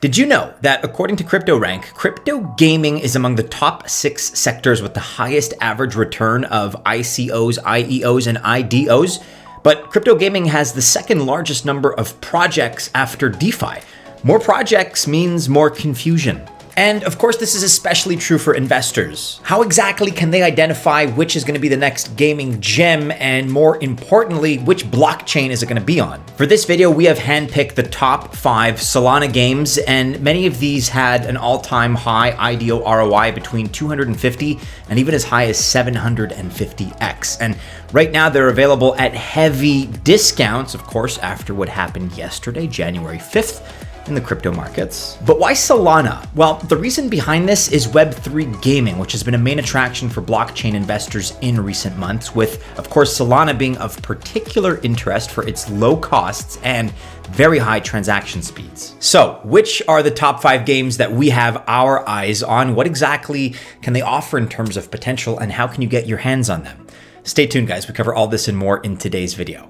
Did you know that according to CryptoRank, crypto gaming is among the top 6 sectors with the highest average return of ICOs, IEOs, and IDOs? But crypto gaming has the second largest number of projects after DeFi. More projects means more confusion. And of course, this is especially true for investors. How exactly can they identify which is going to be the next gaming gem, and more importantly, which blockchain is it going to be on? For this video, we have handpicked the top 5 Solana games, and many of these had an all-time high IDO ROI between 250 and even as high as 750x. And right now, they're available at heavy discounts, of course, after what happened yesterday, January 5th. In the crypto markets. But why Solana? Well, the reason behind this is Web3 gaming, which has been a main attraction for blockchain investors in recent months, with, of course, Solana being of particular interest for its low costs and very high transaction speeds. So, which are the top 5 games that we have our eyes on? What exactly can they offer in terms of potential, and how can you get your hands on them? Stay tuned, guys. We cover all this and more in today's video.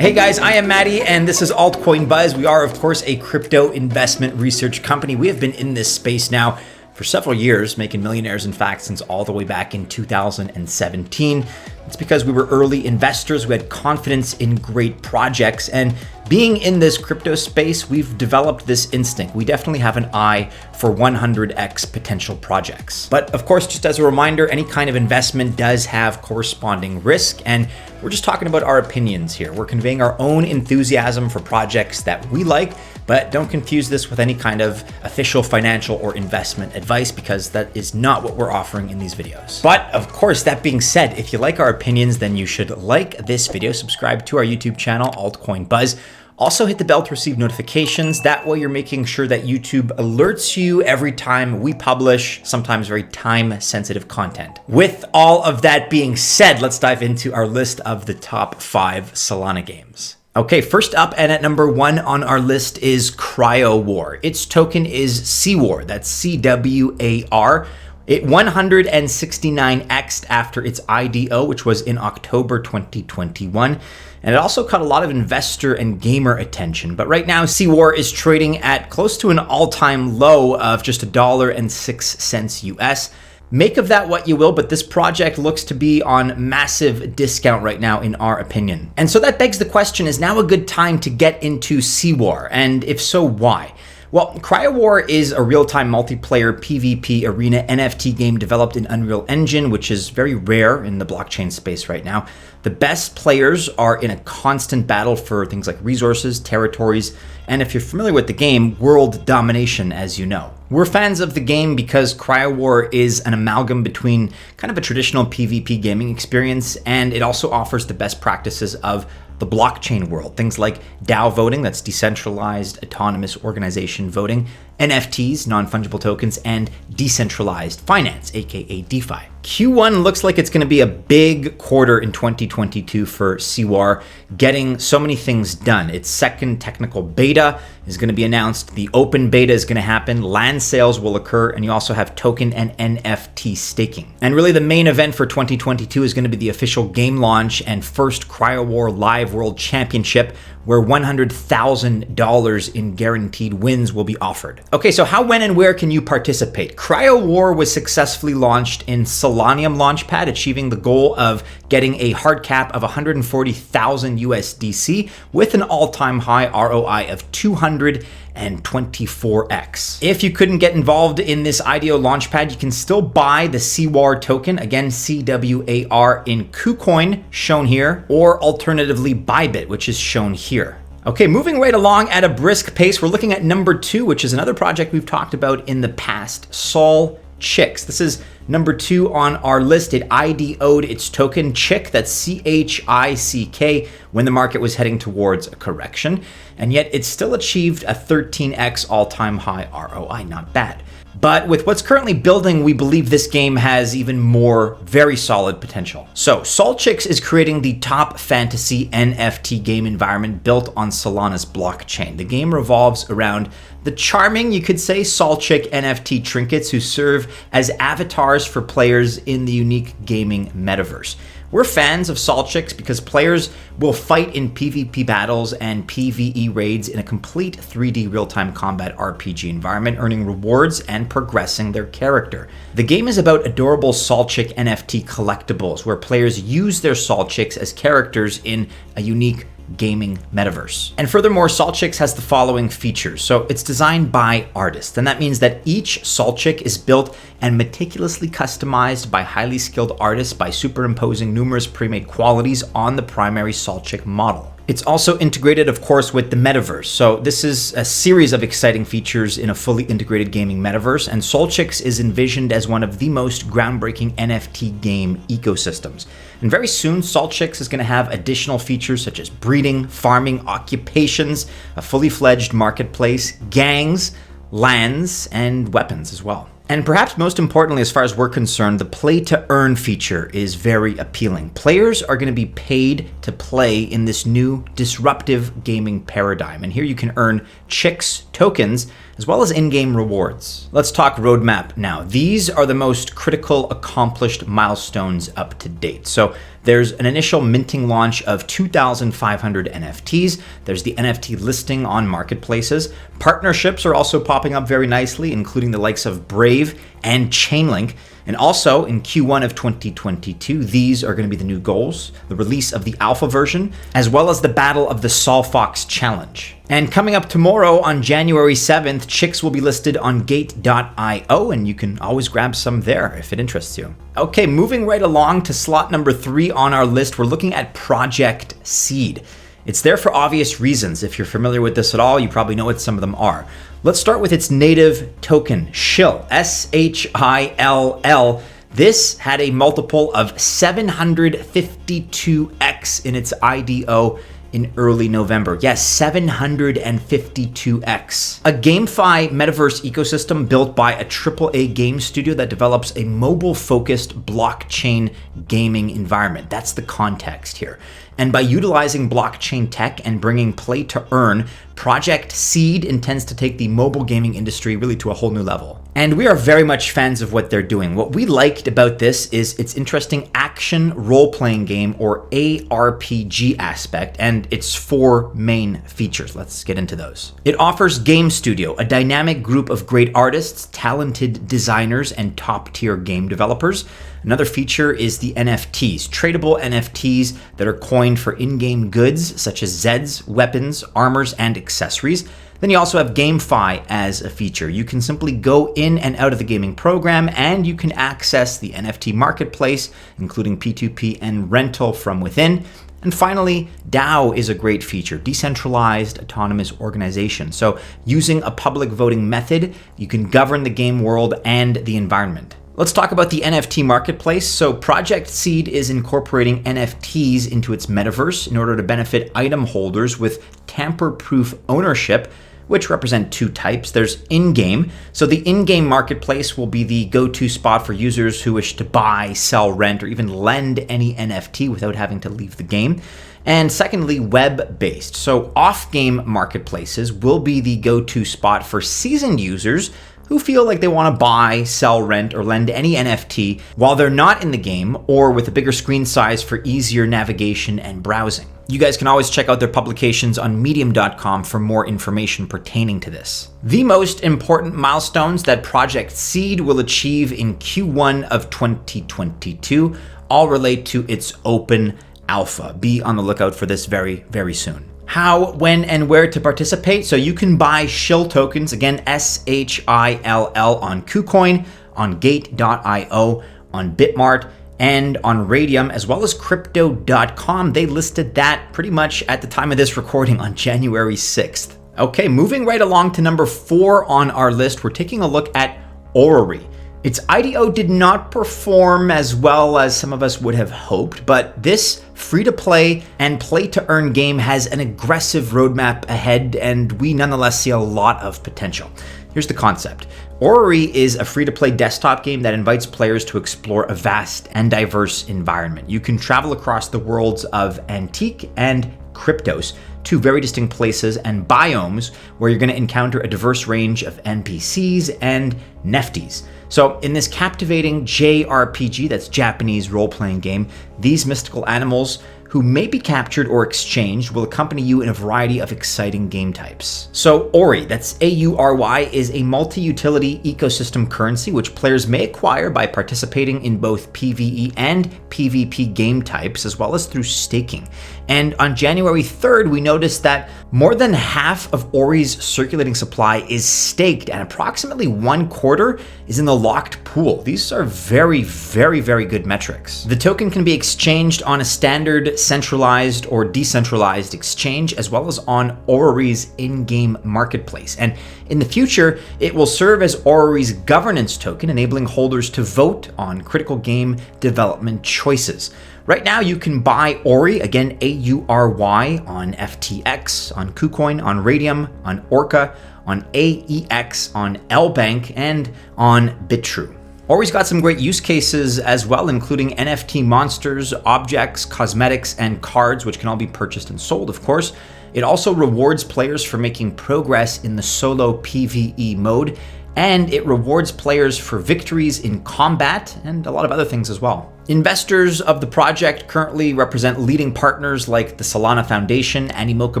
Hey guys, I am Maddie and this is Altcoin Buzz. We are, of course, a crypto investment research company. We have been in this space now for several years, making millionaires, in fact, since all the way back in 2017. It's because we were early investors, we had confidence in great projects, and being in this crypto space, we've developed this instinct. We definitely have an eye for 100x potential projects. But of course, just as a reminder, any kind of investment does have corresponding risk, and we're just talking about our opinions here. We're conveying our own enthusiasm for projects that we like, but don't confuse this with any kind of official financial or investment advice, because that is not what we're offering in these videos. But of course, that being said, if you like our opinions, then you should like this video, subscribe to our YouTube channel, Altcoin Buzz. Also hit the bell to receive notifications. That way you're making sure that YouTube alerts you every time we publish sometimes very time-sensitive content. With all of that being said, let's dive into our list of the top 5 Solana games. Okay, first up and at number 1 on our list is Cryowar. Its token is CWAR, that's CWAR. It 169x'd after its IDO, which was in October 2021. And it also caught a lot of investor and gamer attention. But right now, CWAR is trading at close to an all-time low of just $1.06 US. Make of that what you will, but this project looks to be on massive discount right now, in our opinion. And so that begs the question, is now a good time to get into CWAR? And if so, why? Well, Cryowar is a real-time multiplayer PvP arena NFT game developed in Unreal Engine, which is very rare in the blockchain space right now. The best players are in a constant battle for things like resources, territories, and if you're familiar with the game, world domination, as you know. We're fans of the game because Cryowar is an amalgam between kind of a traditional PvP gaming experience, and it also offers the best practices of the blockchain world. Things like DAO voting, that's decentralized autonomous organization voting, NFTs, non-fungible tokens, and decentralized finance, aka DeFi. Q1 looks like it's going to be a big quarter in 2022 for CWAR, getting so many things done. Its second technical beta is going to be announced. The open beta is going to happen. Land sales will occur, and you also have token and NFT staking. And really the main event for 2022 is going to be the official game launch and first Cryowar Live World Championship, where $100,000 in guaranteed wins will be offered. Okay, so how, when, and where can you participate? Cryowar was successfully launched in Solanium Launchpad, achieving the goal of getting a hard cap of 140,000 USDC with an all-time high ROI of 224x. If you couldn't get involved in this IDO Launchpad, you can still buy the CWAR token, again CWAR, in KuCoin, shown here, or alternatively Bybit, which is shown here. Okay, moving right along at a brisk pace, we're looking at number 2, which is another project we've talked about in the past, Solchicks. This is number 2 on our list. It IDO'd its token CHICK, that's CHICK, when the market was heading towards a correction, and yet it still achieved a 13x all-time high ROI, not bad. But with what's currently building, we believe this game has even more very solid potential. So Solchicks is creating the top fantasy NFT game environment built on Solana's blockchain. The game revolves around the charming, you could say, Solchick NFT trinkets who serve as avatars for players in the unique gaming metaverse. We're fans of Solchicks because players will fight in PvP battles and PvE raids in a complete 3D real-time combat RPG environment, earning rewards and progressing their character. The game is about adorable Solchick NFT collectibles, where players use their Solchicks as characters in a unique gaming metaverse. And furthermore, Solchicks has the following features. So it's designed by artists, and that means that each Solchick is built and meticulously customized by highly skilled artists by superimposing numerous pre-made qualities on the primary Solchick model. It's also integrated, of course, with the Metaverse. So this is a series of exciting features in a fully integrated gaming metaverse, and Solchicks is envisioned as one of the most groundbreaking NFT game ecosystems. And very soon, Solchicks is going to have additional features such as breeding, farming, occupations, a fully fledged marketplace, gangs, lands, and weapons as well. And perhaps most importantly, as far as we're concerned, the play-to-earn feature is very appealing. Players are going to be paid to play in this new disruptive gaming paradigm. And here you can earn Chicks tokens as well as in-game rewards. Let's talk roadmap now. These are the most critical accomplished milestones up to date. So there's an initial minting launch of 2,500 NFTs. There's the NFT listing on marketplaces. Partnerships are also popping up very nicely, including the likes of Brave and Chainlink. And also in Q1 of 2022, these are going to be the new goals, the release of the alpha version, as well as the Battle of the Solfox Challenge. And coming up tomorrow on January 7th, Chicks will be listed on gate.io, and you can always grab some there if it interests you. Okay, moving right along to slot number 3 on our list, we're looking at Project Seed. It's there for obvious reasons. If you're familiar with this at all, you probably know what some of them are. Let's start with its native token, SHILL, SHILL. This had a multiple of 752x in its IDO in early November. Yes, 752x. A GameFi metaverse ecosystem built by a AAA game studio that develops a mobile-focused blockchain gaming environment. That's the context here. And by utilizing blockchain tech and bringing play to earn, Project Seed intends to take the mobile gaming industry really to a whole new level. And we are very much fans of what they're doing. What we liked about this is its interesting action role-playing game, or ARPG aspect, and its 4 main features. Let's get into those. It offers Game Studio, a dynamic group of great artists, talented designers, and top-tier game developers. Another feature is the NFTs, tradable NFTs that are coined for in-game goods such as Zeds, weapons, armors, and accessories. Then you also have GameFi as a feature. You can simply go in and out of the gaming program, and you can access the NFT marketplace, including P2P and rental from within. And finally, DAO is a great feature, decentralized autonomous organization. So using a public voting method, you can govern the game world and the environment. Let's talk about the NFT marketplace. So Project Seed is incorporating NFTs into its metaverse in order to benefit item holders with tamper-proof ownership, which represent 2 types. There's in-game. So the in-game marketplace will be the go-to spot for users who wish to buy, sell, rent, or even lend any NFT without having to leave the game. And secondly, web-based. So off-game marketplaces will be the go-to spot for seasoned users who feel like they want to buy, sell, rent, or lend any NFT while they're not in the game, or with a bigger screen size for easier navigation and browsing. You guys can always check out their publications on medium.com for more information pertaining to this. The most important milestones that Project Seed will achieve in Q1 of 2022 all relate to its open alpha. Be on the lookout for this very, very soon. How, when, and where to participate. So you can buy SHILL tokens, again, SHILL, on KuCoin, on Gate.io, on Bitmart, and on Radium, as well as Crypto.com. They listed that pretty much at the time of this recording on January 6th. Okay, moving right along to number 4 on our list, we're taking a look at Aurory. Its IDO did not perform as well as some of us would have hoped, but this free-to-play and play-to-earn game has an aggressive roadmap ahead, and we nonetheless see a lot of potential. Here's the concept. Aurory is a free-to-play desktop game that invites players to explore a vast and diverse environment. You can travel across the worlds of antique and cryptos, two very distinct places and biomes where you're going to encounter a diverse range of NPCs and Nefties. So in this captivating JRPG, that's Japanese role-playing game, these mystical animals who may be captured or exchanged will accompany you in a variety of exciting game types. So Aurory, that's AURY, is a multi-utility ecosystem currency which players may acquire by participating in both PvE and PvP game types, as well as through staking. And on January 3rd, we noticed that more than half of Aurory's circulating supply is staked and approximately 1/4 is in the locked pool. These are very, very, very good metrics. The token can be exchanged on a standard centralized or decentralized exchange, as well as on Aurory's in-game marketplace. And in the future, it will serve as Aurory's governance token, enabling holders to vote on critical game development choices. Right now, you can buy Aurory, again, AURY, on FTX, on KuCoin, on Radium, on Orca, on AEX, on LBank, and on BitTrue. Aurory's got some great use cases as well, including NFT monsters, objects, cosmetics, and cards, which can all be purchased and sold, of course. It also rewards players for making progress in the solo PvE mode, and it rewards players for victories in combat and a lot of other things as well. Investors of the project currently represent leading partners like the Solana Foundation, Animoca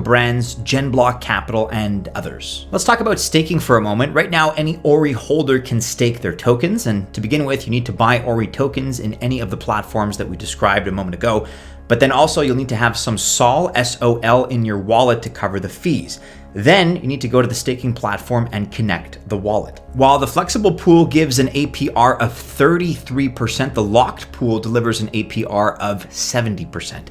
Brands, Genblock Capital, and others. Let's talk about staking for a moment. Right now, any Aurory holder can stake their tokens, and to begin with, you need to buy Aurory tokens in any of the platforms that we described a moment ago. But then also you'll need to have some SOL, S-O-L, in your wallet to cover the fees. Then you need to go to the staking platform and connect the wallet. While the flexible pool gives an APR of 33%, the locked pool delivers an APR of 70%.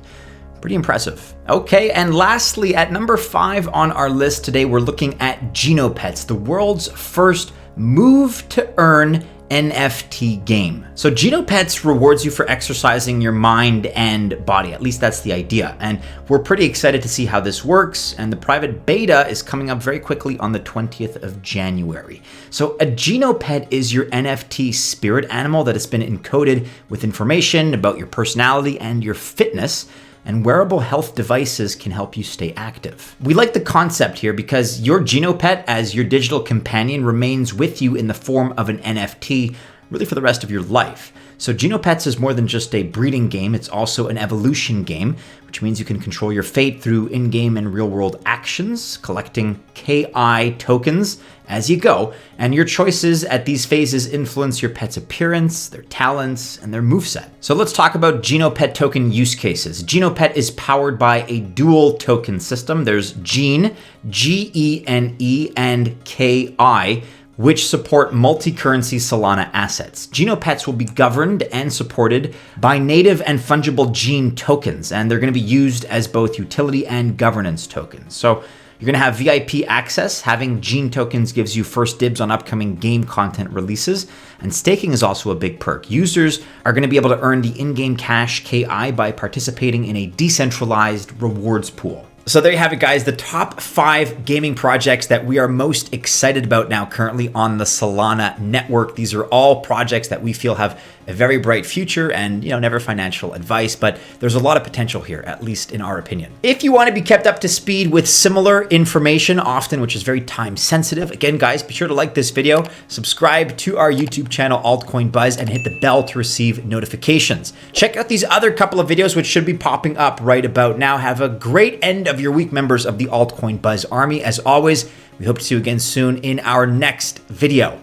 Pretty impressive. Okay, and lastly, at number 5 on our list today, we're looking at Genopets, the world's first move to earn NFT game. So Genopets rewards you for exercising your mind and body. At least that's the idea. And we're pretty excited to see how this works. And the private beta is coming up very quickly on the 20th of January. So a Genopet is your NFT spirit animal that has been encoded with information about your personality and your fitness. And wearable health devices can help you stay active. We like the concept here because your Genopet as your digital companion remains with you in the form of an NFT really for the rest of your life. So Genopets is more than just a breeding game, it's also an evolution game, which means you can control your fate through in-game and real-world actions, collecting KI tokens as you go, and your choices at these phases influence your pet's appearance, their talents, and their moveset. So let's talk about Genopet token use cases. Genopet is powered by a dual token system. There's Gene, G-E-N-E, and KI, which support multi-currency Solana assets. Genopets will be governed and supported by native and fungible Gene tokens, and they're going to be used as both utility and governance tokens. So you're going to have VIP access. Having Gene tokens gives you first dibs on upcoming game content releases, and staking is also a big perk. Users are going to be able to earn the in-game cash KI by participating in a decentralized rewards pool. So there you have it, guys, the top 5 gaming projects that we are most excited about now currently on the Solana network. These are all projects that we feel have a very bright future and, never financial advice, but there's a lot of potential here, at least in our opinion. If you want to be kept up to speed with similar information often, which is very time sensitive, again, guys, be sure to like this video, subscribe to our YouTube channel, Altcoin Buzz, and hit the bell to receive notifications. Check out these other couple of videos, which should be popping up right about now. Have a great end of your week, members of the Altcoin Buzz Army. As always, we hope to see you again soon in our next video.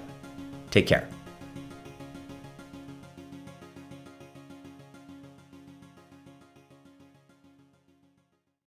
Take care.